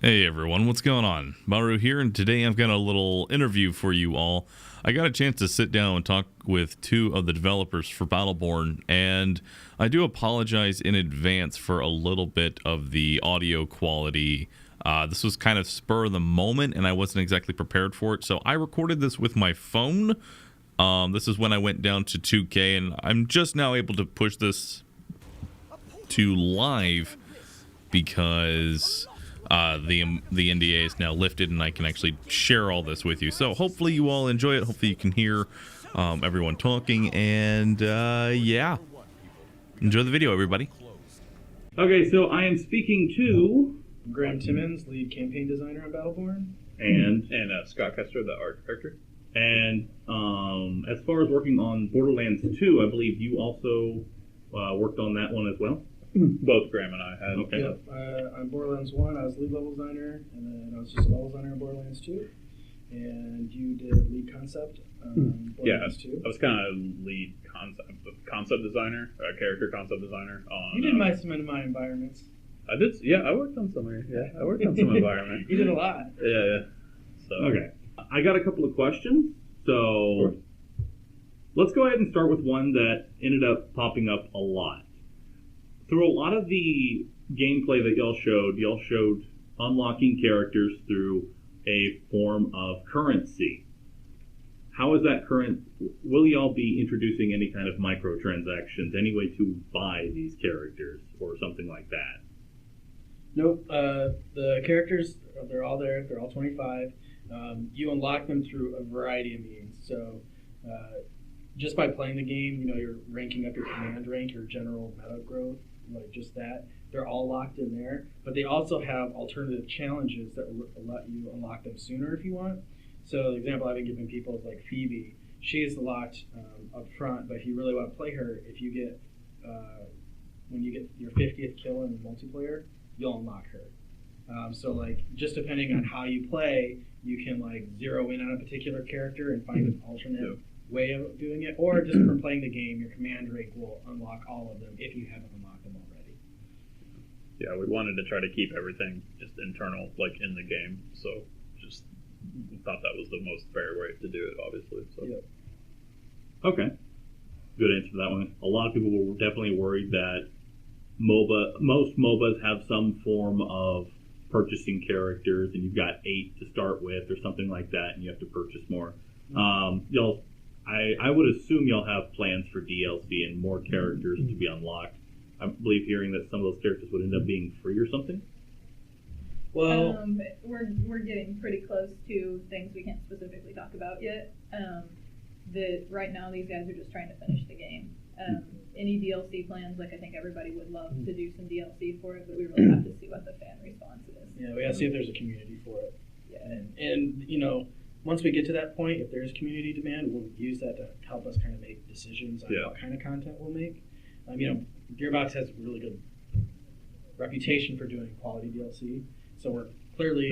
Hey everyone, what's going on? Maru here, and today I've got a little interview for you all. I got a chance to sit down and talk with two of the developers for Battleborn, and I do apologize in advance for a little bit of the audio quality. This was kind of spur of the moment, and I wasn't exactly prepared for it, so I recorded this with my phone. This is when I went down to 2K, and I'm just now able to push this to live because the NDA is now lifted and I can actually share all this with you. So hopefully you all enjoy it. Hopefully you can hear everyone talking, and yeah, enjoy the video, everybody. Okay, so I am speaking to Graham Timmons, lead campaign designer on Battleborn. and Scott Kester, the art director. and as far as working on Borderlands 2, I believe you also worked on that one as well. Both Graham and I had. Okay. Yep. On Borderlands 1, I was lead level designer, and then I was just a level designer on Borderlands 2. And you did lead concept on Borderlands 2. I was kind of lead concept designer, character concept designer on. You did some of my environments. I did. Yeah, I worked on some. Yeah, I worked on some environment. You did a lot. Yeah. So Okay. I got a couple of questions. So let's go ahead and start with one that ended up popping up a lot. Through a lot of the gameplay that y'all showed unlocking characters through a form of currency. How is that current? Will y'all be introducing any kind of microtransactions, any way to buy these characters or something like that? Nope. The characters, they're all there. They're all 25. You unlock them through a variety of means. So just by playing the game, you're ranking up your command rank, your general meta growth, like just that. They're all locked in there. But they also have alternative challenges that will let you unlock them sooner if you want. So the example I've been giving people is like Phoebe. She is locked up front, but if you really want to play her, if you get when you get your 50th kill in multiplayer, you'll unlock her. So like just depending on how you play, you can like zero in on a particular character and find an alternate way of doing it, or just from playing the game, your command rank will unlock all of them if you haven't unlocked them already. Yeah, we wanted to try to keep everything just internal, like in the game. So just thought that was the most fair way to do it, obviously. So. Yep. Okay. Good answer to that one. A lot of people were definitely worried that most MOBAs have some form of purchasing characters, and you've got 8 to start with or something like that, and you have to purchase more. I would assume y'all have plans for DLC and more characters to be unlocked. I believe hearing that some of those characters would end up being free or something. Well, we're getting pretty close to things we can't specifically talk about yet. Right now these guys are just trying to finish the game. Any DLC plans, like I think everybody would love to do some DLC for it, but we really have to see what the fan response is. Yeah, we have to see if there's a community for it. Yeah. And once we get to that point, if there's community demand, we'll use that to help us kind of make decisions on what kind of content we'll make. Gearbox has a really good reputation for doing quality DLC, so we're clearly,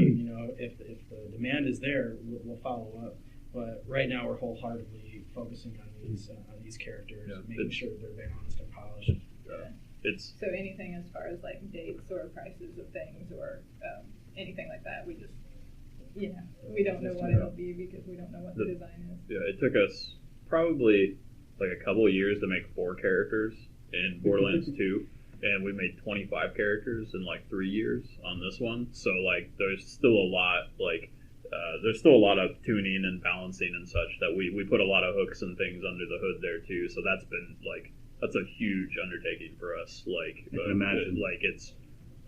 if the demand is there, we'll follow up. But right now, we're wholeheartedly focusing on these characters, making sure that they're balanced and polished. So anything as far as like dates or prices of things or anything like that, we just we don't know what it'll be because we don't know what the design is. Yeah, it took us probably like a couple of years to make 4 characters in Borderlands 2, and we made 25 characters in like 3 years on this one. So like, there's still a lot of tuning and balancing and such that we put a lot of hooks and things under the hood there too. So that's a huge undertaking for us. Like, I can imagine. Like it's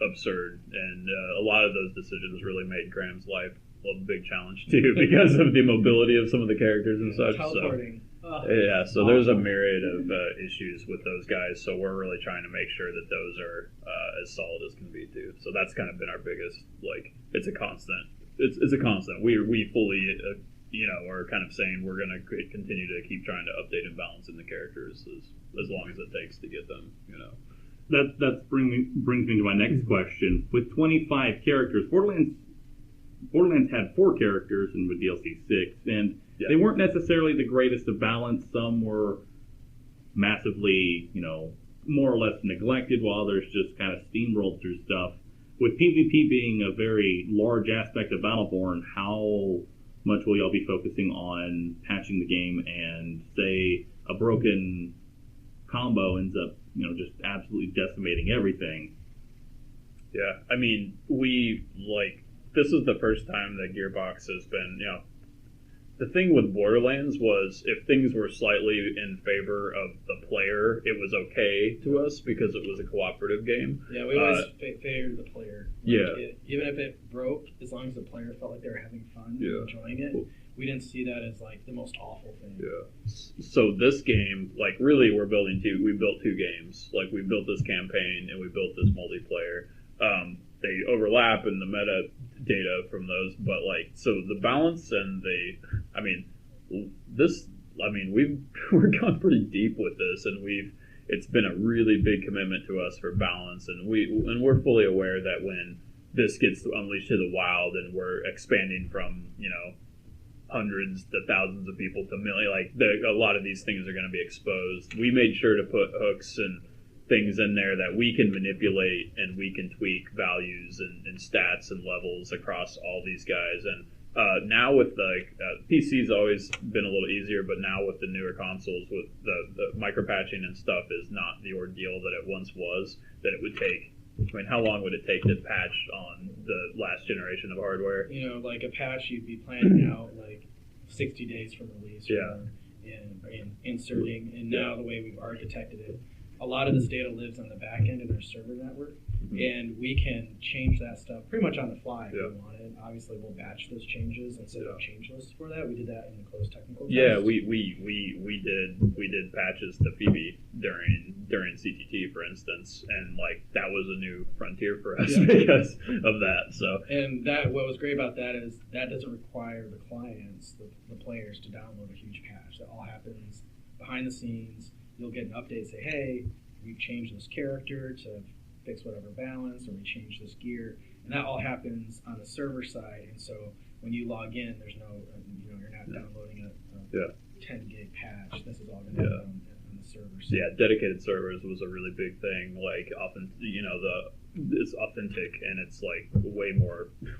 absurd, and a lot of those decisions really made Graham's life a big challenge too because of the mobility of some of the characters and such. Teleporting. So there's a myriad of issues with those guys. So we're really trying to make sure that those are as solid as can be too. So that's kind of been our biggest, like, it's a constant. It's a constant. We fully, are kind of saying we're going to continue to keep trying to update and balance in the characters as long as it takes to get them, That brings me to my next question. With 25 characters, Borderlands had 4 characters and with DLC 6, and they weren't necessarily the greatest of balance. Some were massively, more or less neglected, while others just kind of steamrolled through stuff. with PvP being a very large aspect of Battleborn, how much will y'all be focusing on patching the game and say a broken combo ends up, just absolutely decimating everything? Yeah, I mean, this is the first time that Gearbox has been, the thing with Borderlands was if things were slightly in favor of the player, it was okay to us because it was a cooperative game. Yeah, we always favored the player. Even if it broke, as long as the player felt like they were having fun and enjoying it, we didn't see that as like the most awful thing. Yeah. So this game, really, we built two games. Like, we built this campaign and we built this multiplayer. They overlap in the metadata from those, but so the balance and we're gone pretty deep with this, and it's been a really big commitment to us for balance, and we're fully aware that when this gets unleashed to the wild and we're expanding from hundreds to thousands of people to millions, a lot of these things are going to be exposed. We made sure to put hooks and things in there that we can manipulate, and we can tweak values and stats and levels across all these guys. And now with PC's always been a little easier, but now with the newer consoles, with the micro patching and stuff is not the ordeal that it once was. That it would take. I mean, how long would it take to patch on the last generation of hardware? Like a patch, you'd be planning out 60 days from release. Yeah. And inserting, and now the way we've architected it, a lot of this data lives on the back end of our server network, and we can change that stuff pretty much on the fly if we want it. Obviously, we'll batch those changes and set up change lists for that. We did that in the closed technical test. Yeah, we did patches to Phoebe during CTT, for instance, and that was a new frontier for us because of that. So, and what was great about that is that doesn't require the clients, the players, to download a huge patch. That all happens behind the scenes. You'll get an update, say, hey, we've changed this character to fix whatever balance, or we changed this gear, and that all happens on the server side. And so when you log in, there's no, you're not downloading a 10 gig patch. This is all going to happen on the server side. Yeah, dedicated servers was a really big thing. Often, it's authentic, and it's way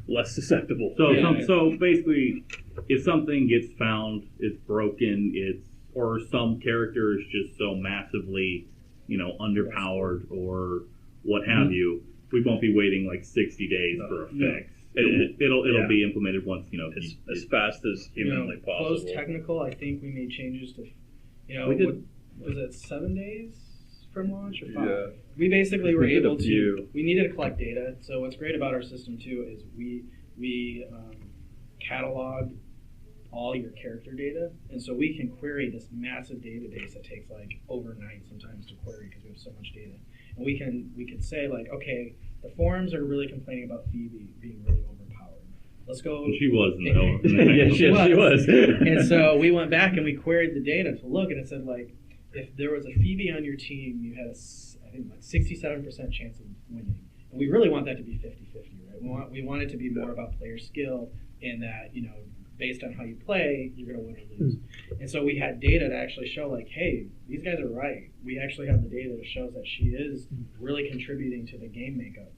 less susceptible. So basically, if something gets found, it's broken, or some character is just so massively, underpowered or what have you, we won't be waiting 60 days for a fix. It'll be implemented once, as fast as humanly possible. Closed technical, I think we made changes to, was it 7 days from launch or 5? Yeah. We basically were able to, we needed to collect data. So what's great about our system too is we catalog all your character data, and so we can query this massive database that takes overnight sometimes to query because we have so much data. And we can say okay, the forums are really complaining about Phoebe being really overpowered. Let's go. She was in yeah, she was. And so we went back and we queried the data to look, and it said if there was a Phoebe on your team, you had a 67% chance of winning. And we really want that to be 50-50, right? We want it to be more about player skill, in that based on how you play, you're going to win or lose. And so we had data to actually show hey, these guys are right. We actually have the data that shows that she is really contributing to the game makeup.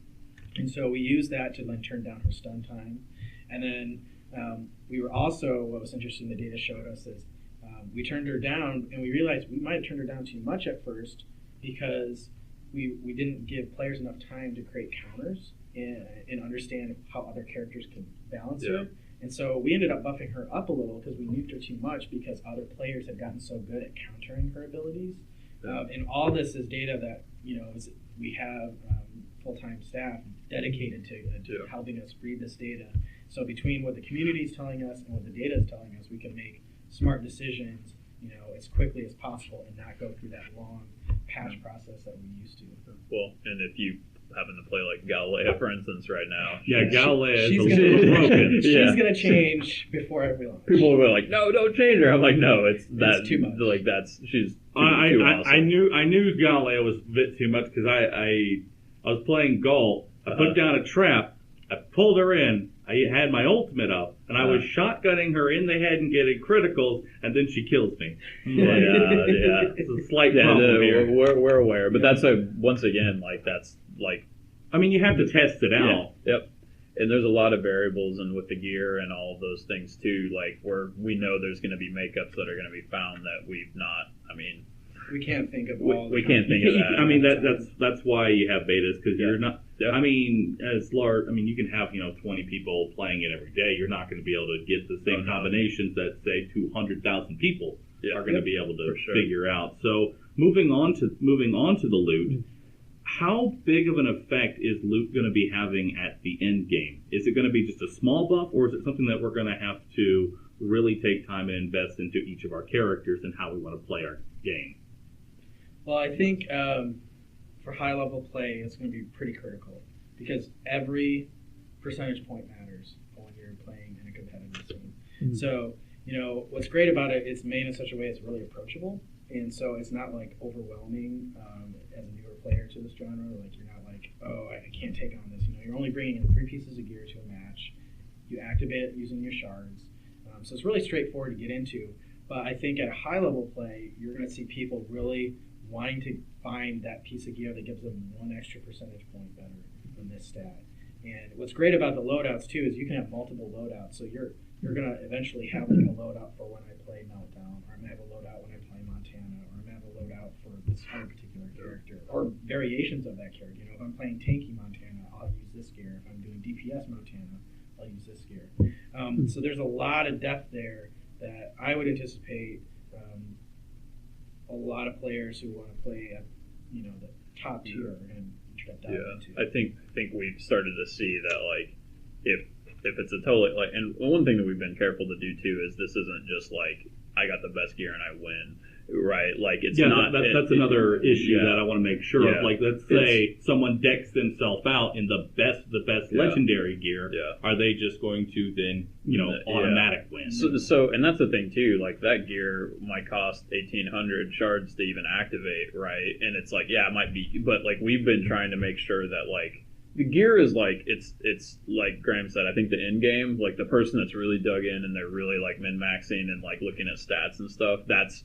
And so we used that to then turn down her stun time. And then we were also, what was interesting, the data showed us is we turned her down, and we realized we might have turned her down too much at first because we didn't give players enough time to create counters and understand how other characters can balance her. And so we ended up buffing her up a little because we nuked her too much because other players had gotten so good at countering her abilities. And all this is data that, we have full-time staff dedicated to helping us read this data. So between what the community is telling us and what the data is telling us, we can make smart decisions, as quickly as possible and not go through that long patch process that we used to. Well, and if you happen to play Galilea, for instance, right now. Yeah, Galilea is a little broken. She's going to change before every launch. People will be no, don't change her. I'm no, it's too much. She's too awesome. I knew Galilea was a bit too much because I was playing Gaul. I put down a trap. I pulled her in. I had my ultimate up, and I was shotgunning her in the head and getting criticals, and then she kills me. Yeah. It's a slight problem here. We're aware, but that's once again, that's I mean, you have to test it out. Yep. And there's a lot of variables and with the gear and all of those things too, like where we know there's going to be makeups that are going to be found that we've not. I mean, we can't think of all. We can't think of that. I mean, that's why you have betas, because you're not. Yeah. I mean, as large. I mean, you can have 20 people playing it every day. You're not going to be able to get the same combinations that say 200,000 people are going to be able to figure out. So moving on to the loot. How big of an effect is loot going to be having at the end game? Is it going to be just a small buff, or is it something that we're going to have to really take time and invest into each of our characters and how we want to play our game? Well, I think for high-level play, it's going to be pretty critical because every percentage point matters when you're playing in a competitive scene. Mm-hmm. So, what's great about it, it's made in such a way it's really approachable, and so it's not like overwhelming as a newer player to this genre. Like you're not like, oh, I can't take on this. You're only bringing in 3 pieces of gear to a match. You activate it using your shards, so it's really straightforward to get into. But I think at a high-level play, you're going to see people really wanting to find that piece of gear that gives them 1 extra percentage point better than this stat. And what's great about the loadouts too is you can have multiple loadouts. So you're going to eventually have like a loadout for when I play Meltdown, or I'm going to have a loadout when I play Montana, or I'm going to have a loadout for this other particular character, or variations of that character. If I'm playing tanky Montana, I'll use this gear. If I'm doing DPS Montana, I'll use this gear. So there's a lot of depth there that I would anticipate a lot of players who want to play at the top tier are going to dive into. I think we've started to see that like if it's a totally like, and one thing that we've been careful to do too is this isn't just like I got the best gear and I win. Right, like it's not. That's another issue that I want to make sure of. Like, let's say someone decks themselves out in the best legendary gear. Yeah. Are they just going to then automatic win? So and that's the thing too. Like that gear might cost 1,800 shards to even activate, right? And it's like it might be, but like we've been trying to make sure that like the gear is like it's like Graham said. I think the end game, like the person that's really dug in and they're really like min maxing and like looking at stats and stuff. That's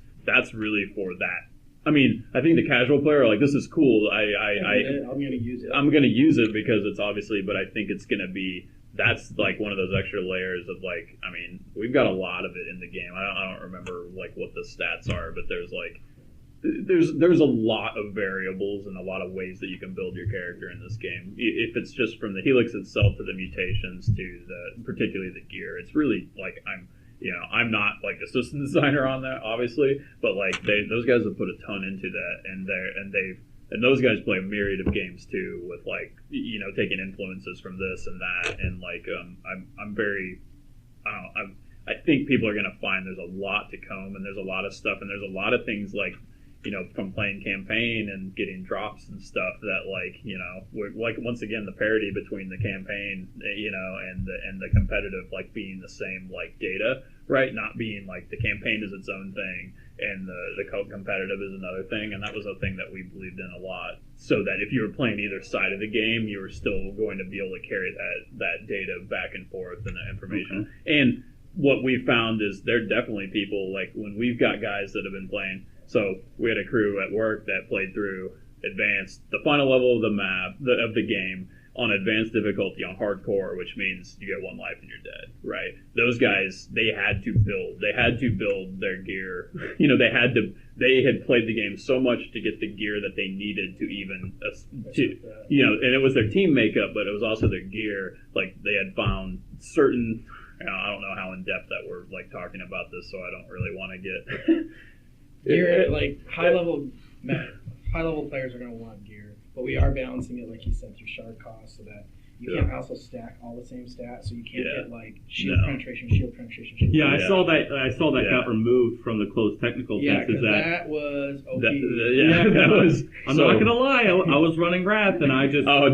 really for that. I mean, I think the casual player, like, this is cool. I'm going to use it. I'm going to use it because it's obviously, but I think it's going to be, that's like one of those extra layers of like, I mean, we've got a lot of it in the game. I don't remember like what the stats are, but there's like, there's a lot of variables and a lot of ways that you can build your character in this game. If it's just from the helix itself to the mutations to particularly the gear, it's really like I'm not like a system designer on that, obviously, but like those guys have put a ton into that, and those guys play a myriad of games too, with like taking influences from this and that, and like I think people are gonna find there's a lot to come, and there's a lot of stuff, and there's a lot of things like from playing campaign and getting drops and stuff that like once again the parity between the campaign and the competitive like being the same like data, right? Not being like the campaign is its own thing and the competitive is another thing, and that was a thing that we believed in a lot, so that if you were playing either side of the game you were still going to be able to carry that data back and forth and that information. And what we found is there are definitely people like when we've got guys that have been playing. So we had a crew at work that played through advanced, the final level of the map, of the game, on advanced difficulty on hardcore, which means you get 1 life and you're dead, right? Those guys, they had to build their gear. They had played the game so much to get the gear that they needed to even, and it was their team makeup, but it was also their gear. Like they had found certain, I don't know how in depth that we're like talking about this, so I don't really want to get... Gear, like high level players are going to want gear, but we are balancing it, like you said, through shard costs, so that you can't also stack all the same stats, so you can't get like shield penetration. Yeah, I saw that got removed from the closed technical tests. That was OP. That was. I'm not gonna lie, I was running Wrath, and I just I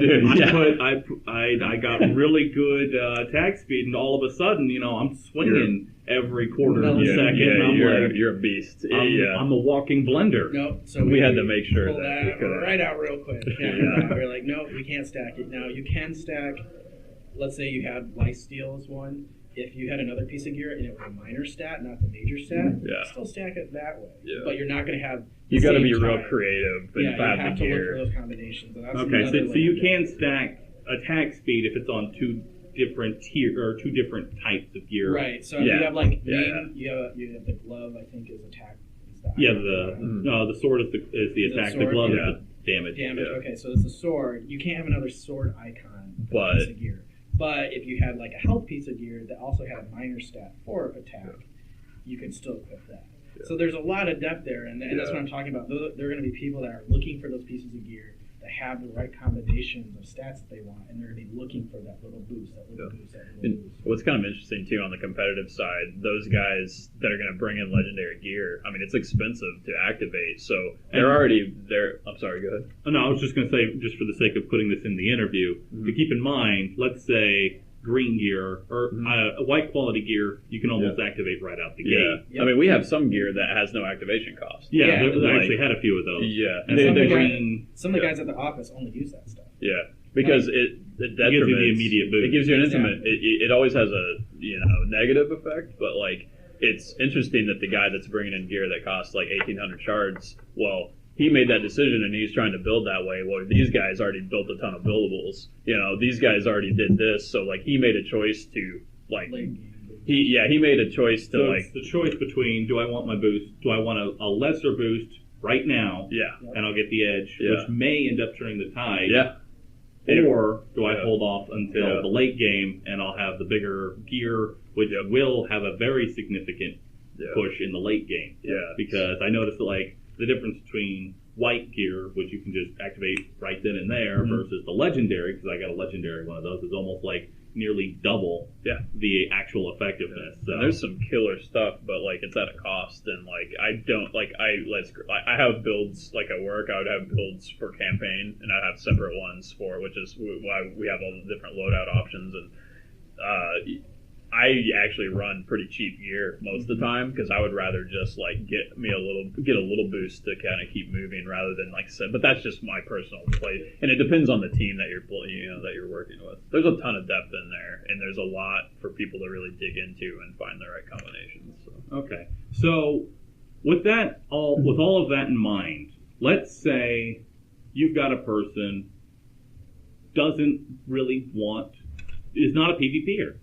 got really good attack speed, and all of a sudden, I'm swinging every quarter of a second. You're a beast. I'm a walking blender. No, so we had to make sure pull that right out real quick. We're like, no, we can't stack it. Now you can stack. Let's say you had lifesteal as one. if you had another piece of gear and it was a minor stat, not the major stat, Yeah. still stack it that way. Yeah. But you're not going to have. You got to same be real time. creative and Yeah, you have have the to look for gear. those combinations. And that's Okay, another so you way. can stack attack speed if it's on two different types of gear. Right. So if Yeah. you have like Yeah. you have the glove. I think is attack. Is the Yeah, iron. the sword is the attack. The sword? glove Yeah. is the damage. Damage. Yeah. Okay, so it's the sword. You can't have another sword icon But- piece of gear. But if you had like a health piece of gear that also had a minor stat for attack, you can still equip that. Yeah. So there's a lot of depth there, and that's Yeah. what I'm talking about. There are going to be people that are looking for those pieces of gear that have the right combinations of stats that they want, and they're going to be looking for that little boost, that little Yeah. boost, that little And boost. what's kind of interesting too on the competitive side, those guys that are going to bring in legendary gear, I mean, it's expensive to activate, so they're And- already there. I'm sorry, go ahead. Oh, no, I was just going to say, just for the sake of putting this in the interview, to keep in mind, let's say green gear or white quality gear, you can almost activate right out the Yeah, gate. Yep. I mean, we have some gear that has no activation cost. Yeah, Yeah, I like- actually had a few of those. Yeah, And some the of the guys- green Some of the guys at the office only use that stuff. yeah, because it gives you the immediate boost. It gives you an Exactly. intimate. It always has a negative effect, but like it's interesting that the guy that's bringing in gear that costs like 1,800 shards, well, he made that decision and he's trying to build that way. Well, these guys already built a ton of buildables. These guys already did this, so like he made a choice to like Late game. he made a choice to So like it's the choice between, do I want my boost, do I want a lesser boost right now, yeah and I'll get the edge, Yeah. which may end up turning the tide, yeah or do I Yeah. hold off until Yeah. the late game and I'll have the bigger gear, which will have a very significant yeah push in the late game. yeah Because I noticed that, like, the difference between white gear, which you can just activate right then and there, Mhm. versus the legendary, because I got a legendary one of those, is almost like nearly double Yeah. the actual effectiveness. So. And there's some killer stuff, but like it's at a cost, and like I don't like I have builds like at work. I would have builds for campaign, and I have separate ones for which is why we have all the different loadout options. And I actually run pretty cheap gear most of the time because I would rather just like get a little boost to kind of keep moving rather than like but that's just my personal play, and it depends on the team that you're working with. There's a ton of depth in there, and there's a lot for people to really dig into and find the right combinations. So. Okay. So with all of that in mind, let's say you've got a person is not a PvPer.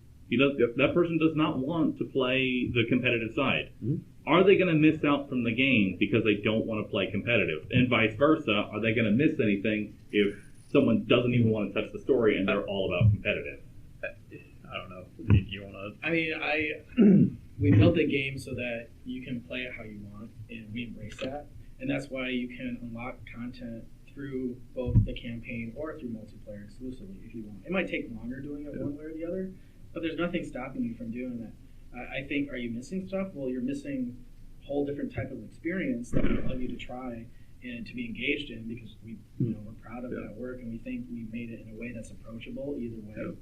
That person does not want to play the competitive side. Mm-hmm. Are they going to miss out from the game because they don't want to play competitive? And vice versa, are they going to miss anything if someone doesn't even want to touch the story and they're all about competitive? I don't know. You want to? I mean, we built the game so that you can play it how you want, and we embrace that. And that's why you can unlock content through both the campaign or through multiplayer exclusively if you want. It might take longer doing it one way or the other, but there's nothing stopping you from doing that. I think, are you missing stuff? Well, you're missing a whole different type of experience that we love you to try and to be engaged in, because we're proud of that work, and we think we made it in a way that's approachable either way.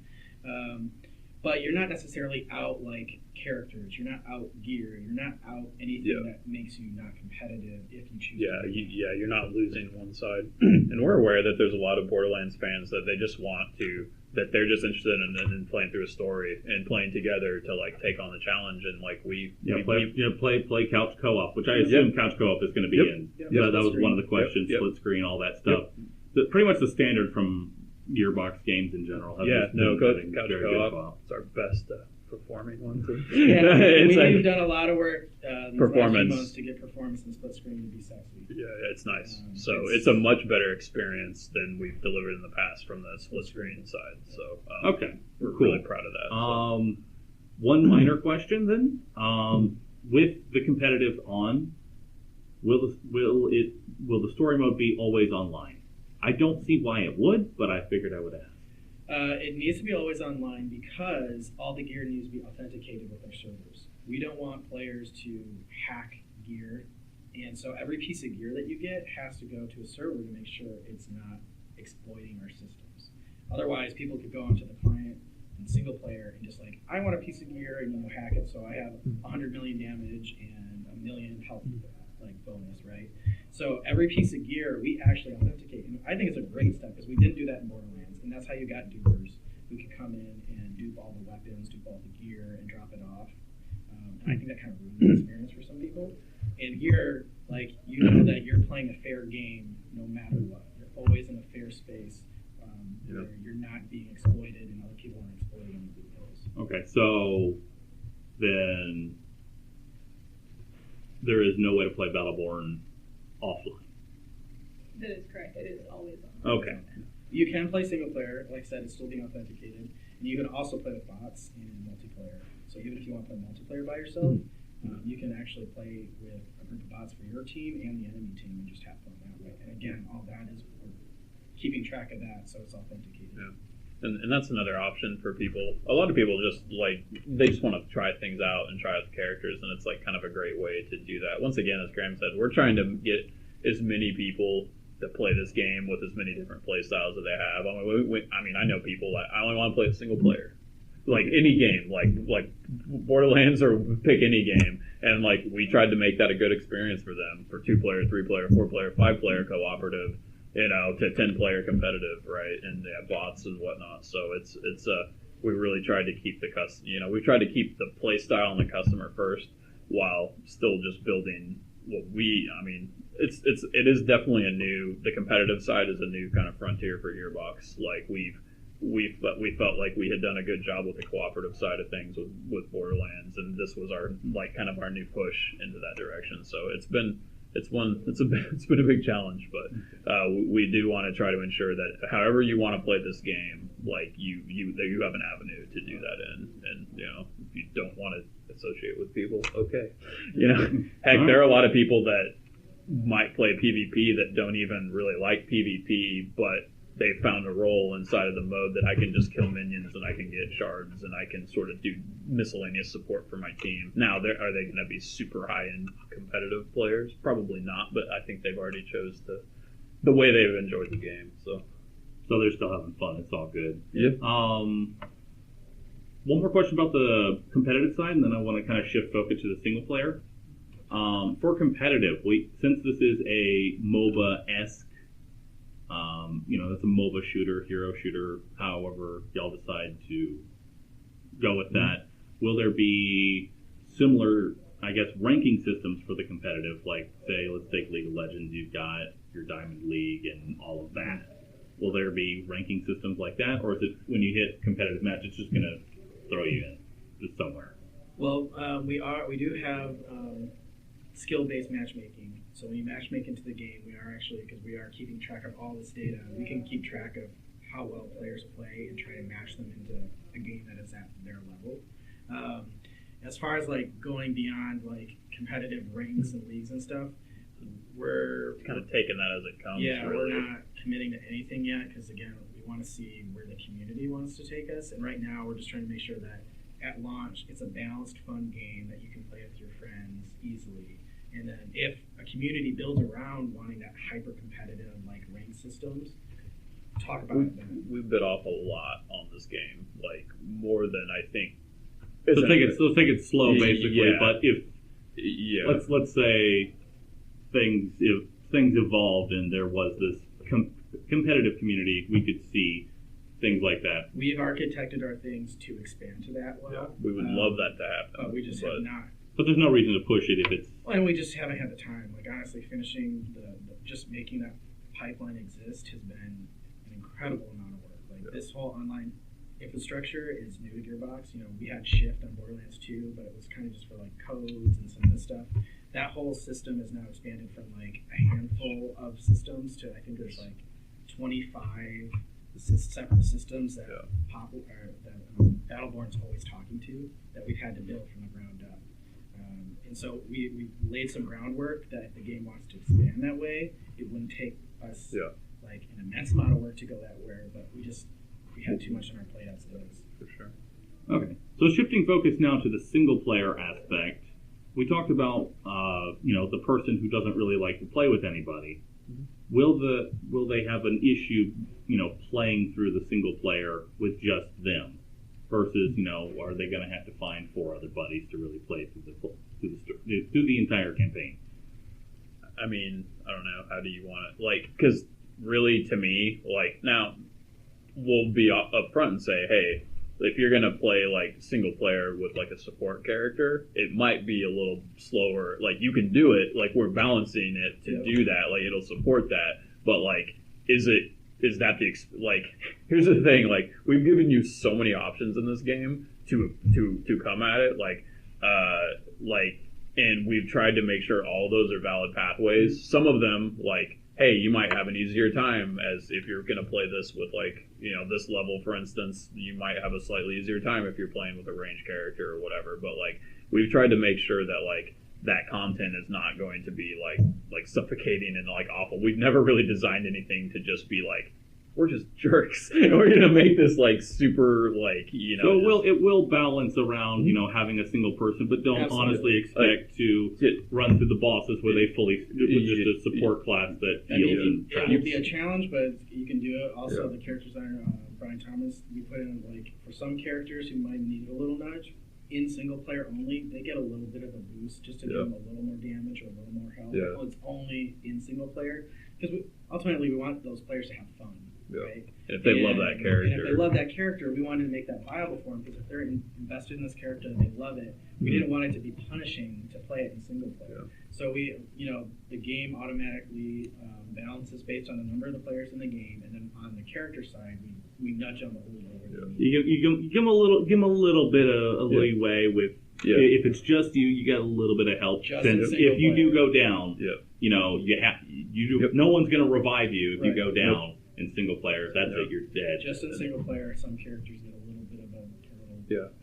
But you're not necessarily out like characters. You're not out gear. You're not out anything that makes you not competitive if you choose. You're not losing one side. And we're aware that there's a lot of Borderlands fans that they just want to, that they're just interested in playing through a story and playing together to like take on the challenge. And like play couch co-op, which I assume couch co-op is going to be in. Yep. That was one of the questions. Split screen, all that stuff. Pretty much the standard from Gearbox games in general. couch co-op. It's our best performing one too. We've done a lot of work performance to get performance and split screen to be sexy. Yeah, it's nice. It's a much better experience than we've delivered in the past from the split screen side. So we're really proud of that. So. One minor question then. With the competitive on, will the story mode be always online? I don't see why it would, but I figured I would ask. It needs to be always online because all the gear needs to be authenticated with our servers. We don't want players to hack gear, and so every piece of gear that you get has to go to a server to make sure it's not exploiting our systems. Otherwise, people could go onto the client in single player and just like, I want a piece of gear and hack it so I have 100 million damage and a million health bonus, right? So every piece of gear we actually authenticate, and I think it's a great step because we didn't do that in Borderlands, and that's how you got dupers who could come in and dupe all the weapons, dupe all the gear, and drop it off. I think that kind of ruins the experience for some people. And here, like, you know that you're playing a fair game no matter what. You're always in a fair space where you're not being exploited and other people aren't exploiting the loopholes. Okay, so then there is no way to play Battleborn offline. That is correct. It is always on. Okay. You can play single player. Like I said, it's still being authenticated. And you can also play with bots in multiplayer. So even if you want to play multiplayer by yourself, you can actually play with a group of bots for your team and the enemy team and just have fun that way. And again, all that is we're keeping track of that, so it's authenticated. Yeah. And that's another option for people. A lot of people just like, they just want to try things out and try out the characters, and it's like kind of a great way to do that. Once again, as Graham said, we're trying to get as many people to play this game with as many different play styles that they have. I mean, I know people that I only want to play a single player, like any game, like Borderlands or pick any game, and like we tried to make that a good experience for them for 2-player, 3-player, 4-player, 5-player cooperative, to 10-player competitive, right? And they have bots and whatnot. So it's we really tried to keep we tried to keep the play style and the customer first, while still just building what it is definitely the competitive side is a new kind of frontier for Gearbox. Like we felt like we had done a good job with the cooperative side of things with Borderlands, and this was our kind of our new push into that direction. So it's been a big challenge, but we do want to try to ensure that however you want to play this game, like you have an avenue to do that in, and if you don't want to associate with people, okay, heck, there are a lot of people that might play PvP that don't even really like PvP, but they found a role inside of the mode that I can just kill minions and I can get shards and I can sort of do miscellaneous support for my team. Now, are they going to be super high-end competitive players? Probably not, but I think they've already chose the way they've enjoyed the game. So they're still having fun. It's all good. Yeah. One more question about the competitive side, and then I want to kind of shift focus to the single player. For competitive, since this is a MOBA-esque, that's a MOBA shooter, hero shooter, however y'all decide to go with that. Will there be similar, I guess, ranking systems for the competitive? Like, say, let's take League of Legends. You've got your Diamond League and all of that. Will there be ranking systems like that? Or is it when you hit competitive match, it's just going to throw you in just somewhere? Well, we do have skill-based matchmaking. So when you matchmake into the game, we are actually, because we are keeping track of all this data, we can keep track of how well players play and try to match them into a game that is at their level. As far as like going beyond like competitive ranks and leagues and stuff, we're kind of taking that as it comes. Yeah, really. We're not committing to anything yet because again, we want to see where the community wants to take us. And right now, we're just trying to make sure that at launch, it's a balanced, fun game that you can play with your friends easily. And then if a community builds around wanting that hyper-competitive, like, rank systems, talk about it then. We bit off a lot on this game, like, more than I think. So take it slow, basically. Yeah. But let's say things evolved and there was this competitive community, we could see things like that. We've architected our things to expand to that well. Yeah, we would love that to happen. But we just have not. But there's no reason to push it if it's... And we just haven't had the time. Like, honestly, finishing just making that pipeline exist has been an incredible amount of work. Like, this whole online infrastructure is new to Gearbox. We had Shift on Borderlands 2, but it was kind of just for, like, codes and some of this stuff. That whole system is now expanded from, like, a handful of systems to, I think there's, like, 25 separate systems that Battleborn's always talking to that we've had to build from the ground up. And so we laid some groundwork that if the game wants to expand that way, it wouldn't take us like an immense amount of work to go that way, but we had too much on our plate as it is. For sure. Okay. So shifting focus now to the single player aspect, we talked about the person who doesn't really like to play with anybody. Mm-hmm. Will they have an issue, playing through the single player with just them? Versus, are they going to have to find 4 other buddies to really play through the entire campaign? I mean, I don't know. How do you want it? Like, because really, to me, like, now we'll be up front and say, hey, if you're gonna play like single player with like a support character, it might be a little slower. Like you can do it, like we're balancing it to do that, like it'll support that. But like, is that like? Here's the thing, like we've given you so many options in this game to come at it, and we've tried to make sure all those are valid pathways. Some of them, like, hey, you might have an easier time as if you're going to play this with, like, you know, this level, for instance, you might have a slightly easier time if you're playing with a ranged character or whatever. But, like, we've tried to make sure that, like, that content is not going to be, like suffocating and, like, awful. We've never really designed anything to just be, like, we're just jerks. We're going to make this, like, super, like, you know. So it will balance around, you know, having a single person, but don't honestly expect to run through the bosses with just a support class that heals and traps. It would be a challenge, but you can do it. Also, the character designer, Brian Thomas, we put in, like, for some characters who might need a little nudge, in single player only, they get a little bit of a boost just to give them a little more damage or a little more health. Well, it's only in single player, because ultimately we want those players to have fun. Right? And if they love that character. And if they love that character, we wanted to make that viable for them, because if they're invested in this character and they love it, we didn't want it to be punishing to play it in single player. So we, you know, the game automatically balances based on the number of the players in the game, and then on the character side, we nudge them a little bit. You give them a little bit of leeway with. If it's just you, you get a little bit of help. Since if you do go down, you know, no one's going to revive you if you go down. In single player, that's it, you're dead. Just in single player, some characters get a little bit of a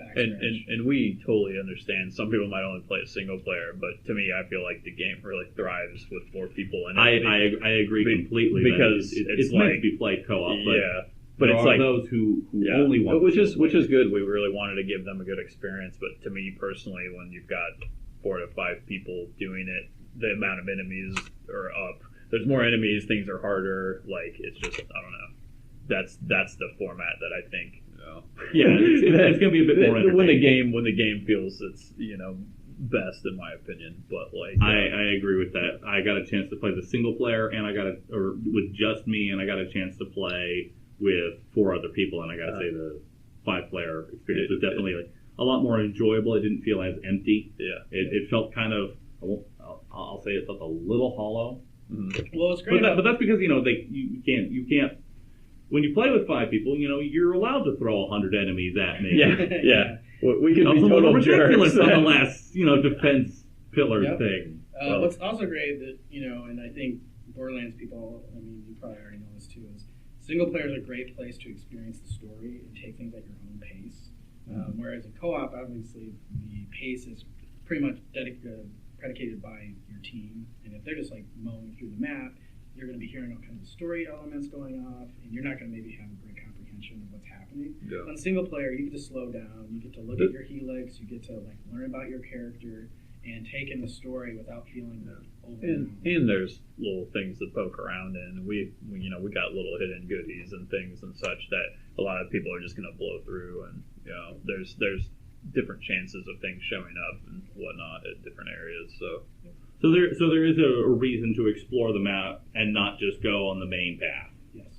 backstretch. And we totally understand. Some people might only play a single player, but to me, I feel like the game really thrives with more people. And I agree completely because it's like, meant to be played co-op. But it's like those who only want which is good. We really wanted to give them a good experience. But to me personally, when you've got 4 to 5 people doing it, the amount of enemies are up. There's more enemies, things are harder, like, it's just, I don't know. That's the format that I think, you know. It's going to be a bit more entertaining. When the game feels it's, you know, best in my opinion, but like... I agree with that. I got a chance to play the single player, and with just me, and I got a chance to play with 4 other people, and I got to say the 5-player experience was definitely like a lot more enjoyable. It didn't feel as empty. It felt kind of, I'll say it felt a little hollow. Well, it's great. But that's because, you know, you can't. When you play with 5 people, you know, you're allowed to throw 100 enemies at me. We can be total jerks on the last, you know, defense pillar thing. What's also great that, you know, and I think Borderlands people, I mean, you probably already know this too, is single player is a great place to experience the story and take things at your own pace. Whereas in co-op, obviously, the pace is pretty much predicated by your team, and if they're just like mowing through the map, you're going to be hearing all kinds of story elements going off, and you're not going to maybe have a great comprehension of what's happening. On single player, you get to slow down, you get to look at your helix, you get to like learn about your character and take in the story without feeling overwhelmed. And there's little things to poke around in. We got little hidden goodies and things and such that a lot of people are just going to blow through, and you know, there's different chances of things showing up and whatnot at different areas. So there is a reason to explore the map and not just go on the main path.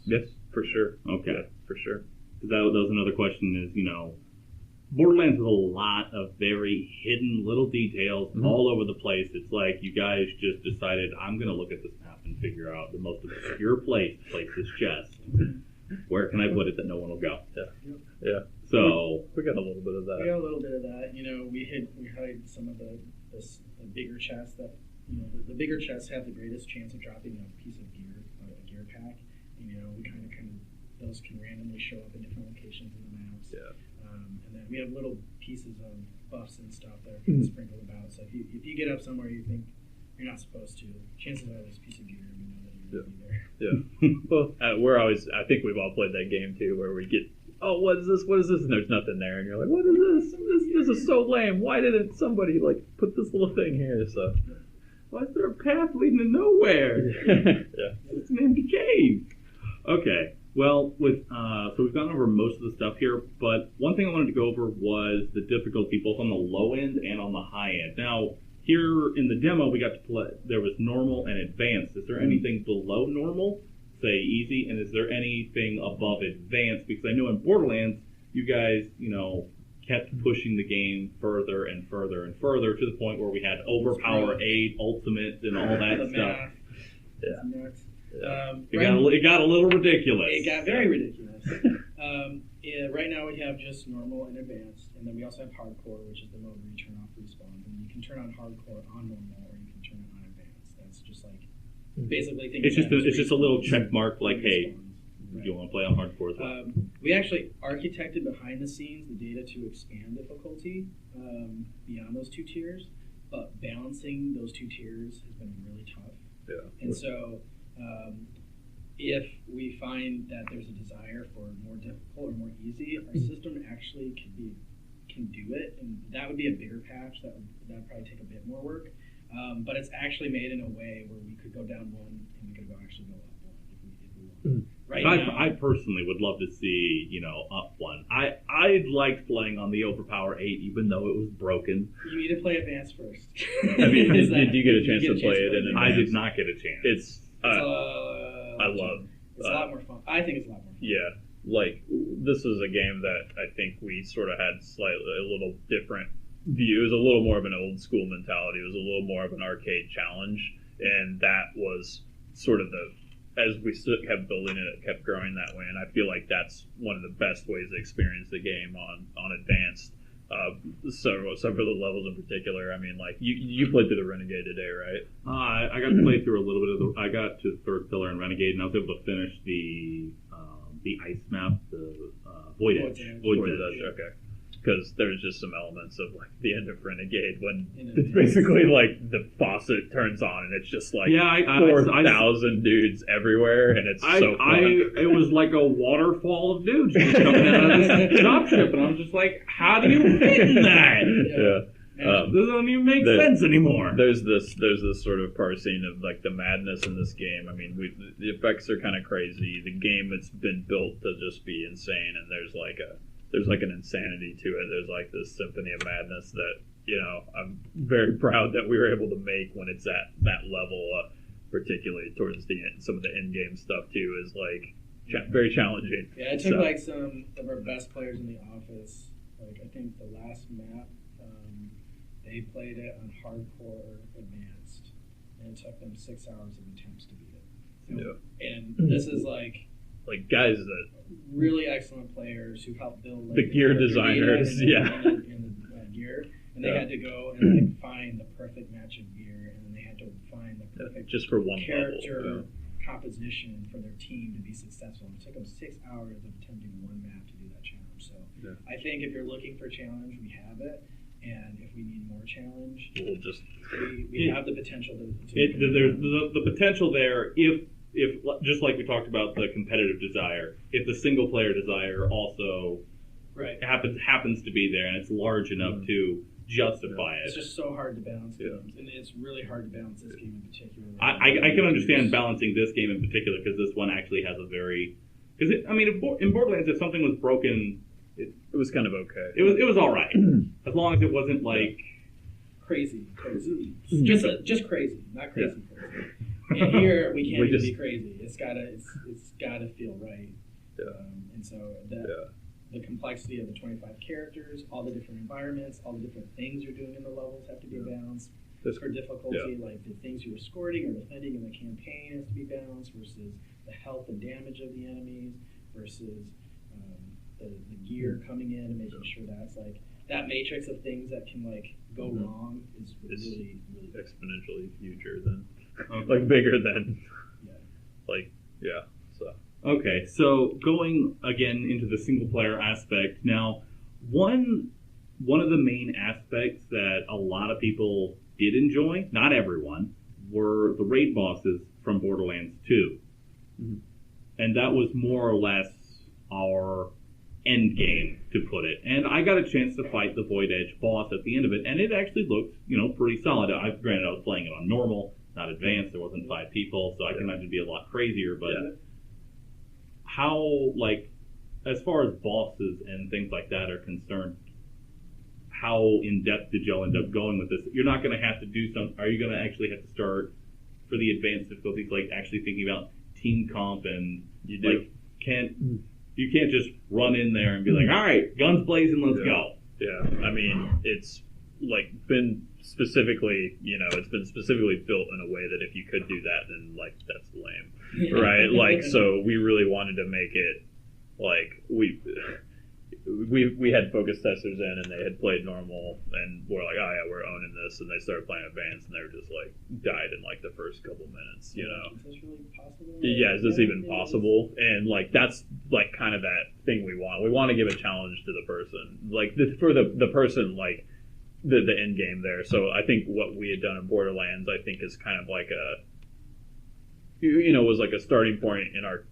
Yes, for sure. Okay, for sure. That was another question. Is, you know, Borderlands has a lot of very hidden little details all over the place. It's like you guys just decided, I'm going to look at this map and figure out the most obscure place to place this chest. Where can I put it that no one will go? So we got a little bit of that. We got a little bit of that. You know, we hide some of the bigger chests that, you know, the bigger chests have the greatest chance of dropping a piece of gear, a gear pack. You know, we kind of those can randomly show up in different locations in the maps. And then we have little pieces of buffs and stuff that are kind of sprinkled about. So if you get up somewhere you think you're not supposed to, chances are there's a piece of gear, and we know that you're going to be there. Well, I think we've all played that game too, where we get, oh, what is this? And there's nothing there, and you're like, what is this? This is so lame. Why didn't somebody like put this little thing here? So why is there a path leading to nowhere? It's an empty cave. Okay. Well, so we've gone over most of the stuff here, but one thing I wanted to go over was the difficulty both on the low end and on the high end. Now, here in the demo, we got to play, there was normal and advanced. Is there anything below normal, say easy, and is there anything above advanced? Because I know in Borderlands, you guys, kept pushing the game further and further and further to the point where we had Overpower 8, Ultimate, and all that The stuff. math. Yeah. It's nuts. It got a little ridiculous. It got very ridiculous. Right now we have just normal and advanced, and then we also have hardcore, which is the mode where you turn off respawns. And you can turn on hardcore on normal, or you can turn it on advanced. That's just like basically It's just a little check mark, like, hey, do you want to play on hardcore as well? We actually architected behind the scenes the data to expand difficulty beyond those two tiers, but balancing those two tiers has been really tough. Yeah. And so, if we find that there's a desire for more difficult or more easy, our system actually can do it, and that would be a bigger patch. That would probably take a bit more work, but it's actually made in a way where we could go down one and we could actually go up one if we want. Right now, I personally would love to see, up one. I liked playing on the Overpower 8, even though it was broken. you need to play advanced first. I mean, did you get a chance to play it in I advance? did not get a chance. It's I love. It's a lot more fun. I think it's a lot more fun. Yeah, like this was a game that I think we sort of had a little different view. It was a little more of an old school mentality. It was a little more of an arcade challenge, and that was sort of as we kept building it, it kept growing that way. And I feel like that's one of the best ways to experience the game on advanced. Several of the levels in particular. I mean, like you played through the Renegade today, right? I got to play through a little bit of I got to the third pillar in Renegade, and I was able to finish the ice map, the Void Edge. Okay. Because there's just some elements of like the end of Renegade when it's basically like the faucet turns on and it's just like 4,000 dudes everywhere, and it's so fun. It was like a waterfall of dudes just coming out of this dropship, and I was just like, how do you fit in that? Yeah. This doesn't even make sense anymore. There's this sort of parsing of like the madness in this game. I mean, the effects are kind of crazy. The game has been built to just be insane, and there's like an insanity to it. There's like this symphony of madness that, I'm very proud that we were able to make when it's at that level, particularly towards the end. Some of the in-game stuff too is like very challenging. Yeah, it took like some of our best players in the office. Like I think the last map, they played it on hardcore advanced, and it took them 6 hours of attempts to beat it. Yeah. And this is like guys that really excellent players who helped build the gear designers, and the gear, and they had to go and find the perfect match of gear, and then they had to find the perfect just for one character level. composition for their team to be successful. And it took them 6 hours of attempting one map to do that challenge. So I think if you're looking for a challenge, we have it. And if we need more challenge, we'll just we have the potential to there's the potential there if just like we talked about the competitive desire, if the single player desire also happens to be there and it's large enough to justify it. It's just so hard to balance games, and it's really hard to balance this game in particular. I can understand balancing this game in particular because this one actually has a very in Borderlands, if something was broken, it was kind of okay. It was all right as long as it wasn't like crazy. Just crazy, not crazy. And here we can't even be crazy. It's gotta feel right. And so the complexity of the 25 characters, all the different environments, all the different things you're doing in the levels have to be balanced. For difficulty, like the things you're escorting or defending in the campaign has to be balanced versus the health and damage of the enemies versus the gear coming in and making sure that's like that matrix of things that can like go wrong is really exponentially huger than like bigger than so. Okay, so going again into the single player aspect now, one of the main aspects that a lot of people did enjoy, not everyone, were the raid bosses from Borderlands 2. And that was more or less our end game, to put it. And I got a chance to fight the Void Edge boss at the end of it, and it actually looked, pretty solid. Granted, I was playing it on normal, not advanced. There wasn't 5 people, so I can imagine it'd be a lot crazier. But how, as far as bosses and things like that are concerned, how in depth did y'all end up going with this? You're not going to have to do some. Are you going to actually have to start for the advanced difficulties, like actually thinking about team comp and you do. You can't just run in there and be like, all right, guns blazing, let's go. Yeah, I mean, it's like been specifically, it's been specifically built in a way that if you could do that, then like that's lame, right? Like, so we really wanted to make it like we had focus testers in, and they had played normal, and we're like, oh yeah, we're owning this, and they started playing advanced, and they were just like died in like the first couple minutes, Is this really possible? Yeah, is this even possible? And like that's like kind of that thing we want. We want to give a challenge to the person, like for the person, like the end game there. So I think what we had done in Borderlands, I think, is kind of like was like a starting point in our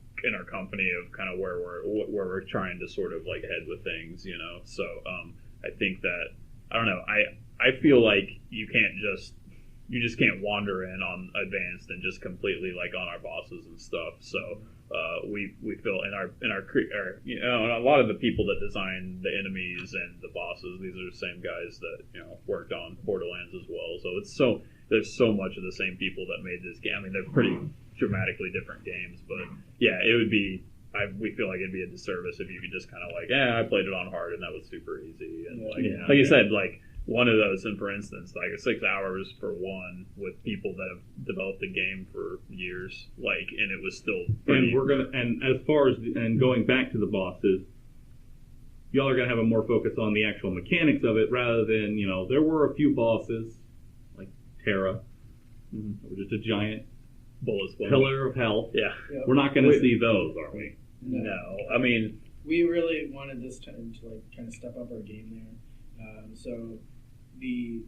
company of kind of where we're trying to sort of like head with things, So I think that I don't know. I feel like you just can't wander in on advanced and just completely like on our bosses and stuff. So we feel in our a lot of the people that design the enemies and the bosses, these are the same guys that worked on Borderlands as well. So there's so much of the same people that made this game. I mean, they're pretty dramatically different games, but yeah, it would be. We feel like it'd be a disservice if you could just kind of like, I played it on hard and that was super easy, and like you said, like one of those, and for instance, like 6 hours for one with people that have developed the game for years, like, and it was still pretty. And as far as going back to the bosses, y'all are gonna have a more focus on the actual mechanics of it rather than there were a few bosses like Terra, which is a giant pillar of hell. Yeah. We're not going to see those, are we? No. I mean, we really wanted this time to like kind of step up our game there. So the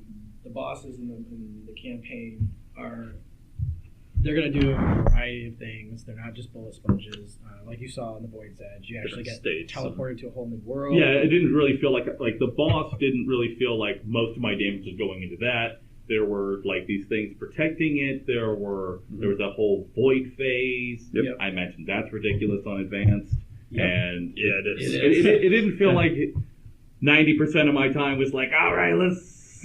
bosses in the campaign they're going to do a variety of things. They're not just bullet sponges. Like you saw on the Void's Edge, you actually get teleported to a whole new world. Yeah, it didn't really feel like the boss didn't really feel like most of my damage was going into that. There were like these things protecting it. There was a whole void phase. Yep. I imagine that's ridiculous on advanced. Yep. And it is. It didn't feel like 90% of my time was like, all right, let's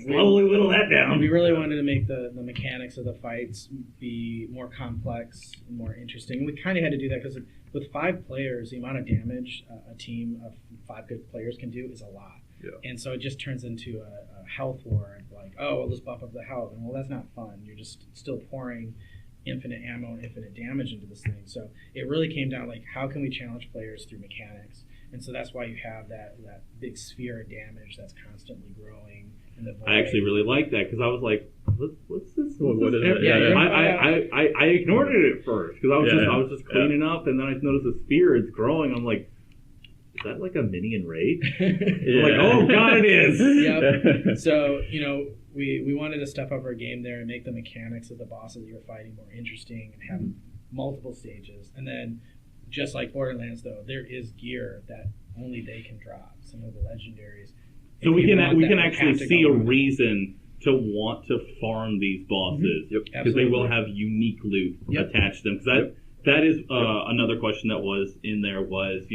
slowly whittle that down. We really wanted to make the mechanics of the fights be more complex and more interesting. We kind of had to do that because with 5 players, the amount of damage a team of 5 good players can do is a lot. Yeah. And so it just turns into a health war. Like, let's buff up the health. And that's not fun. You're just still pouring infinite ammo and infinite damage into this thing. So it really came down like, how can we challenge players through mechanics? And so that's why you have that big sphere of damage that's constantly growing. I actually really liked that because I was like, what's this? What is it? I ignored it at first because I was just cleaning up, and then I noticed the sphere is growing. I'm like, is that like a mini enrage? Like, oh god, it is. Yep. So we wanted to step up our game there and make the mechanics of the bosses you're fighting more interesting and have multiple stages. And then, just like Borderlands, though, there is gear that only they can drop. Some of the legendaries. So we can actually see a reason to want to farm these bosses because they will have unique loot attached to them. Because that is another question that was in there was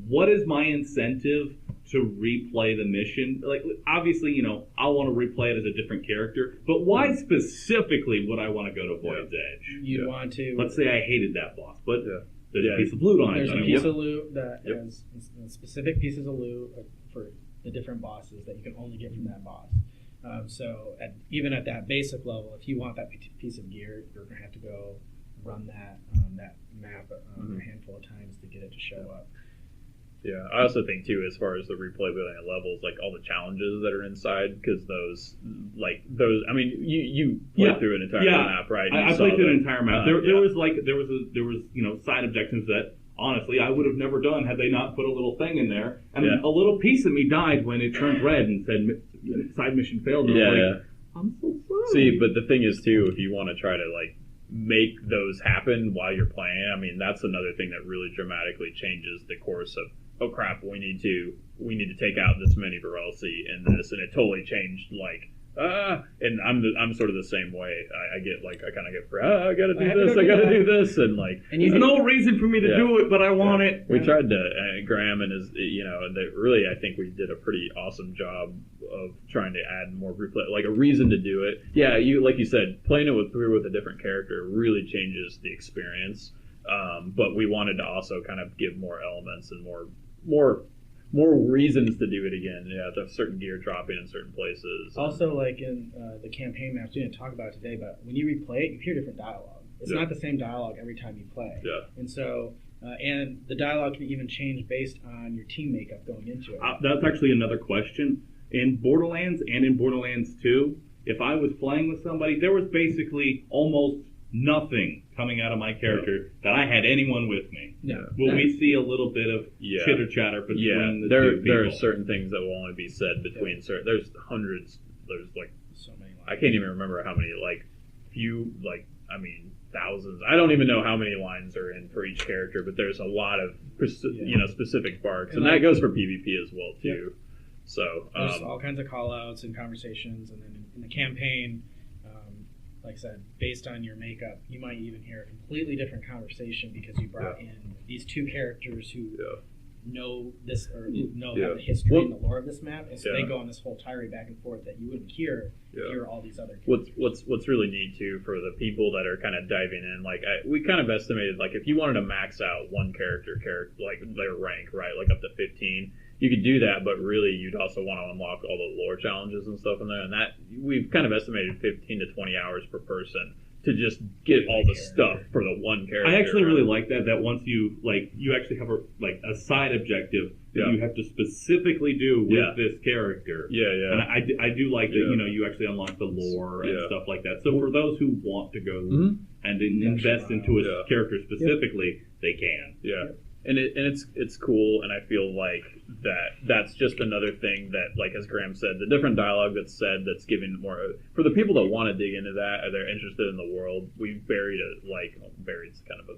what is my incentive to replay the mission? Like, obviously, I want to replay it as a different character, but why specifically would I want to go to Void's Edge? You want to. Let's say I hated that boss, but there's a piece of loot on it. There's a piece of loot that has specific pieces of loot for the different bosses that you can only get from that boss. So even at that basic level, if you want that piece of gear, you're going to have to go run that map a handful of times to get it to show up. Yeah, I also think too, as far as the replayability levels, like all the challenges that are inside, because those, I mean, you played through an entire map, right? I played through an entire map. There was side objectives that honestly I would have never done had they not put a little thing in there, and a little piece of me died when it turned red and said side mission failed. And I'm so sorry. See, but the thing is too, if you want to try to make those happen while you're playing, I mean, that's another thing that really dramatically changes the course of, oh crap, we need to take out this many virality in this, and it totally changed and I'm sort of the same way. I gotta do this, and there's no reason for me to do it, but I want it. We tried to Graham and his, really I think we did a pretty awesome job of trying to add more replay, like a reason to do it. Yeah, like you said, playing it through with a different character really changes the experience. But we wanted to also kind of give more elements and more reasons to do it again. Yeah, to have certain gear dropping in certain places. Also, like in the campaign maps, we didn't talk about it today, but when you replay it, you hear different dialogue. It's not the same dialogue every time you play. Yeah. And so, and the dialogue can even change based on your team makeup going into it. That's actually another question. In Borderlands and in Borderlands 2, if I was playing with somebody, there was basically almost nothing coming out of my character that I had anyone with me. No. Will we see a little bit of chitter chatter between the two people? There are certain things that will only be said between certain. There's hundreds. There's like So many lines. I can't even remember how many. Thousands. I don't even know how many lines are in for each character, but there's a lot of specific barks, and that goes for PvP as well too. So there's all kinds of call-outs and conversations, and then in the campaign, like I said, based on your makeup, you might even hear a completely different conversation because you brought in these two characters who know this or have the history and the lore of this map, and so they go on this whole tirade back and forth that you wouldn't hear all these other characters. What's really neat too for the people that are kind of diving in, we kind of estimated, like, if you wanted to max out one character like their rank, right, like up to 15, you could do that, but really you'd also want to unlock all the lore challenges and stuff in there, and that we've kind of estimated 15 to 20 hours per person to just get all the stuff for the one character. I actually really like that once you actually have a side objective that you have to specifically do with this character. And I do like that, you actually unlock the lore and stuff like that. So for those who want to go and invest into a character specifically, they can. And it's cool, and I feel like that's just another thing that, like as Graham said, the different dialogue that's said that's giving more for the people that want to dig into that or they're interested in the world. We've buried's kind of a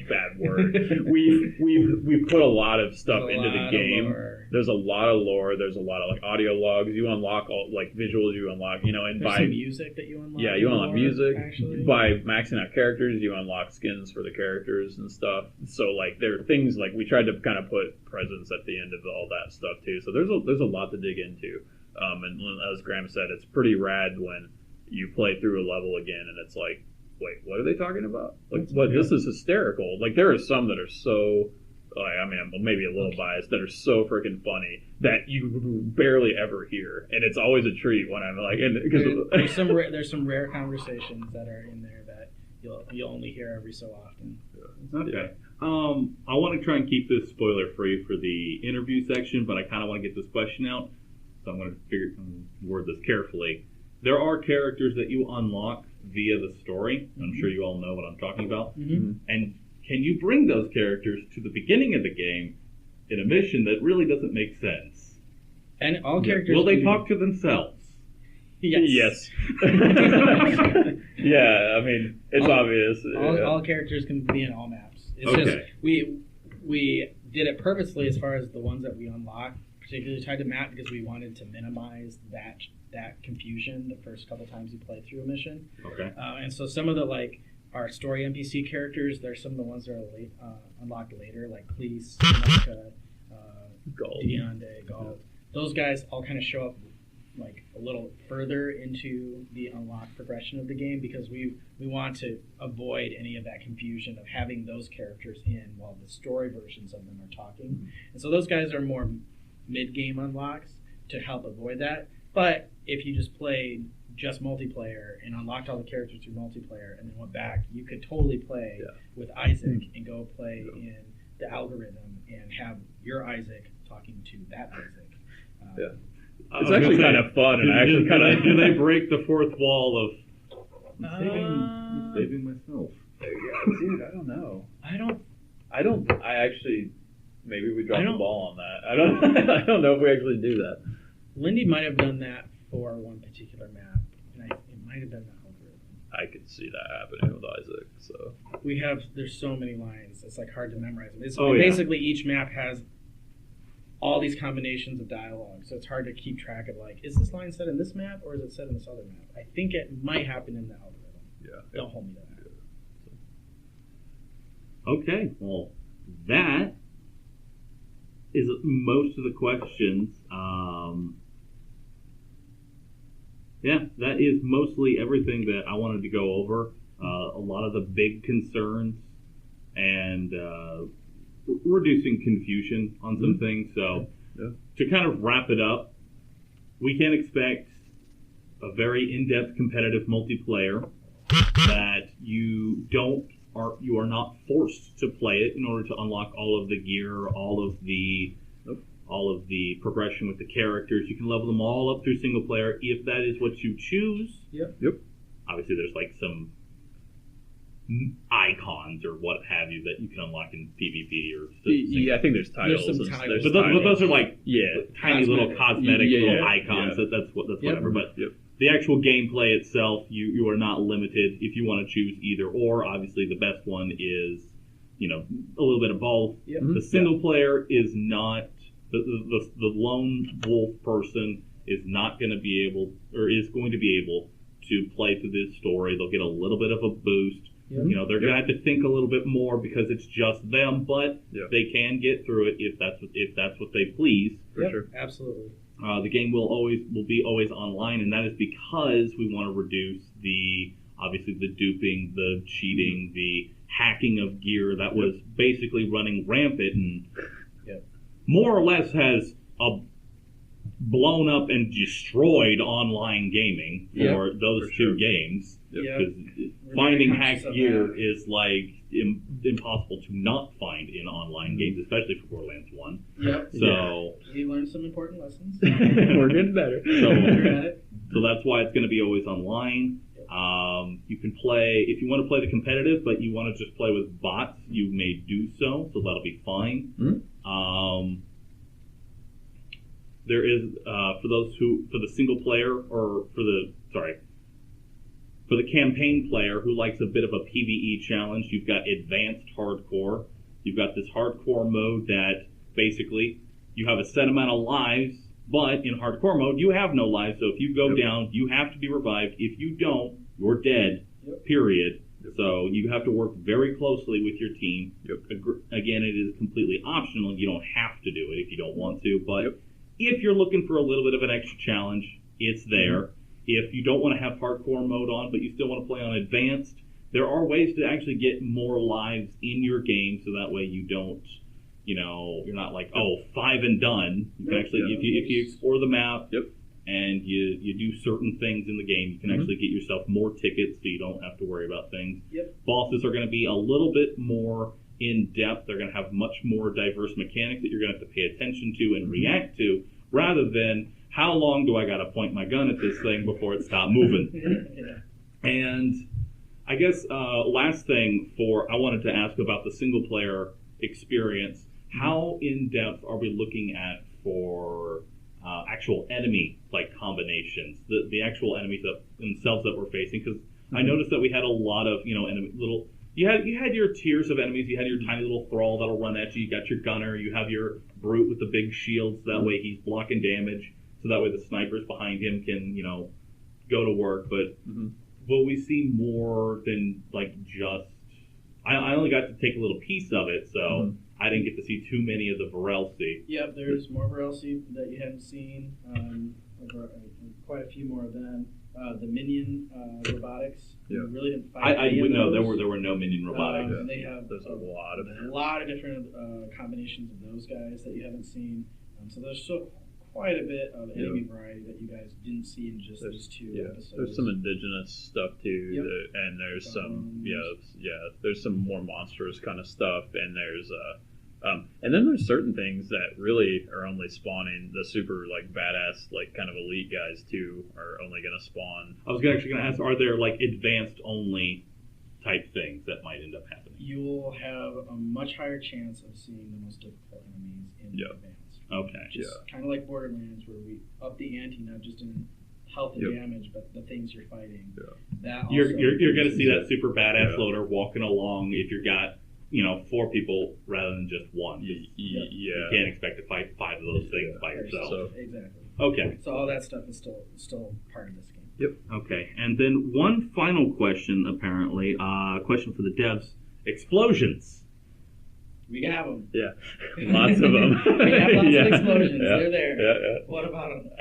bad word. We've put a lot of stuff into the game. There's a lot of lore. There's a lot of audio logs. You unlock all visuals. You unlock and there's some music that you unlock. Yeah, you unlock music. Actually. By maxing out characters, you unlock skins for the characters and stuff. So there are things we tried to kind of put presents at the end of all that stuff too. So there's a lot to dig into. And as Graham said, it's pretty rad when you play through a level again and it's like, wait, what are they talking about? This is hysterical. There are some that are so, I'm maybe a little biased, that are so freaking funny that you barely ever hear, and it's always a treat when I'm there's some rare conversations that are in there that you'll only hear every so often. Okay. I want to try and keep this spoiler free for the interview section, but I kind of want to get this question out, so I'm going to word this carefully. There are characters that you unlock via the story. I'm sure you all know what I'm talking about. And can you bring those characters to the beginning of the game in a mission that really doesn't make sense? And all characters... Will they talk to themselves? Yes. Yeah, it's obvious. All characters can be in all maps. It's just we did it purposely as far as the ones that we unlocked, particularly tied to map, because we wanted to minimize that confusion the first couple times you play through a mission. Okay. And so some of the our story NPC characters, there's some of the ones that are unlocked later, like Cleese, Monica, Deonde, Galt. Those guys all kind of show up a little further into the unlocked progression of the game because we want to avoid any of that confusion of having those characters in while the story versions of them are talking. And so those guys are more mid-game unlocks to help avoid that. But if you just played just multiplayer and unlocked all the characters through multiplayer and then went back, you could totally play with Isaac and go play in the algorithm and have your Isaac talking to that Isaac. It's actually kind of fun, and I actually kind of do they break the fourth wall of saving myself? Yeah, dude, I don't know. I actually maybe we dropped the ball on that. I don't know if we actually do that. Lindy might have done that for one particular map, and it might have been the algorithm. I could see that happening with Isaac. So there's so many lines, it's hard to memorize them. Basically, each map has all these combinations of dialogue, so it's hard to keep track of is this line said in this map or is it said in this other map? I think it might happen in the algorithm. Don't hold me to that. Okay, well, that is most of the questions. That is mostly everything that I wanted to go over. A lot of the big concerns and reducing confusion on some things. So to kind of wrap it up, we can expect a very in-depth competitive multiplayer that you are not forced to play it in order to unlock all of the gear, all of the progression with the characters. You can level them all up through single player if that is what you choose. Yep. Obviously, there's like some icons or what have you that you can unlock in PvP or I think there's titles. There's some titles. But those are like tiny little cosmetic little icons. Yeah. That's whatever. But the actual gameplay itself, you are not limited if you want to choose either or. Obviously, the best one is a little bit of both. The single player is not the lone wolf person is not going to be able or is going to be able to play through this story. They'll get a little bit of a boost. They're going to have to think a little bit more because it's just them, but they can get through it if that's what they please. For sure, absolutely. The game will be always online, and that is because we want to reduce the duping, the cheating, the hacking of gear that was basically running rampant and more or less has blown up and destroyed online gaming for those two games. Finding hacked gear is like impossible to not find in online games, especially for Borderlands 1. So we learned some important lessons. We're getting better. So that's why it's going to be always online. You can play, if you want to play the competitive, but you want to just play with bots, you may do so that'll be fine. There is, for the single player, or for the campaign player who likes a bit of a PvE challenge, you've got advanced hardcore. You've got this hardcore mode that basically you have a set amount of lives, but in hardcore mode you have no lives. So if you go down, you have to be revived. If you don't, you're dead. Period. So you have to work very closely with your team. Again, it is completely optional. You don't have to do it if you don't want to, but if you're looking for a little bit of an extra challenge, it's there. If you don't want to have hardcore mode on, but you still want to play on advanced, there are ways to actually get more lives in your game, so that way you don't, you're not like, 5 and done. You can actually, if you explore the map and you do certain things in the game, you can actually get yourself more tickets, so you don't have to worry about things. Bosses are going to be a little bit more in depth. They're going to have much more diverse mechanics that you're going to have to pay attention to and react to, rather than how long do I got to point my gun at this thing before it stops moving. And I guess last thing I wanted to ask about the single player experience. How in depth are we looking at for actual enemy combinations, the actual enemies themselves that we're facing? Because I noticed that we had a lot of enemy little. You had your tiers of enemies. You had your tiny little thrall that'll run at you. You got your gunner. You have your brute with the big shields. That way he's blocking damage. So that way the snipers behind him can, go to work. But will we see more than just... I only got to take a little piece of it, so I didn't get to see too many of the Varelsi. Yep, there's more Varelsi that you haven't seen. Quite a few more of them. The minion robotics. You really didn't find any of those. There were no minion robotics. They have there's a lot of different combinations of those guys that you haven't seen. So there's still quite a bit of enemy variety that you guys didn't see in just these two episodes. There's some indigenous stuff too, and there's some there's some more monstrous kind of stuff, and there's and then there's certain things that really are only spawning. The super badass kind of elite guys too are only going to spawn. I was actually going to ask, are there advanced only type things that might end up happening? You will have a much higher chance of seeing the most difficult enemies in advanced. Okay. Just kind of like Borderlands, where we up the ante, not just in health and damage, but the things you're fighting. That you're going to see that super badass loader walking along if you've got 4 people rather than just one. You can't expect to fight 5 of those things by yourself. Exactly. Okay. So all that stuff is still part of this game. Okay. And then one final question, apparently, question for the devs: explosions. We have them. Lots of them. We have lots of explosions. They're there. What about them?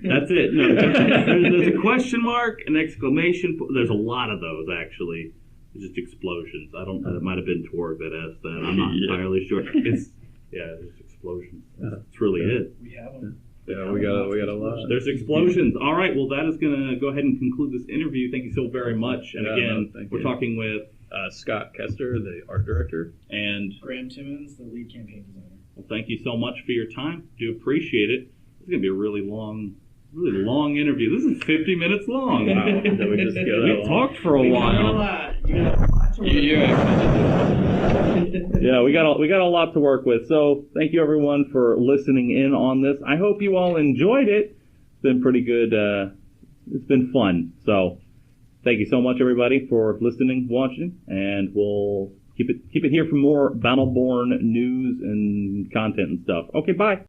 That's it. No, there's a question mark, an exclamation. There's a lot of those, actually. It's just explosions. I don't. It might have been Tor Badass then. I'm not entirely sure. It's just explosions. That's really it. We have them. Yeah, we got a lot. There's explosions. All right. Well, that is going to go ahead and conclude this interview. Thank you so very much. And again, we're talking with Scott Kester, the art director, and Graham Timmons, the lead campaign designer. Well, thank you so much for your time. Do appreciate it. It's going to be a really long interview. This is 50 minutes long. Wow. Did we just go that We long? talked for a while. Yeah, we got a lot to work with. So thank you everyone for listening in on this. I hope you all enjoyed it. It's been pretty good. It's been fun. So thank you so much everybody for listening, watching, and we'll keep it here for more Battleborn news and content and stuff. Okay, bye.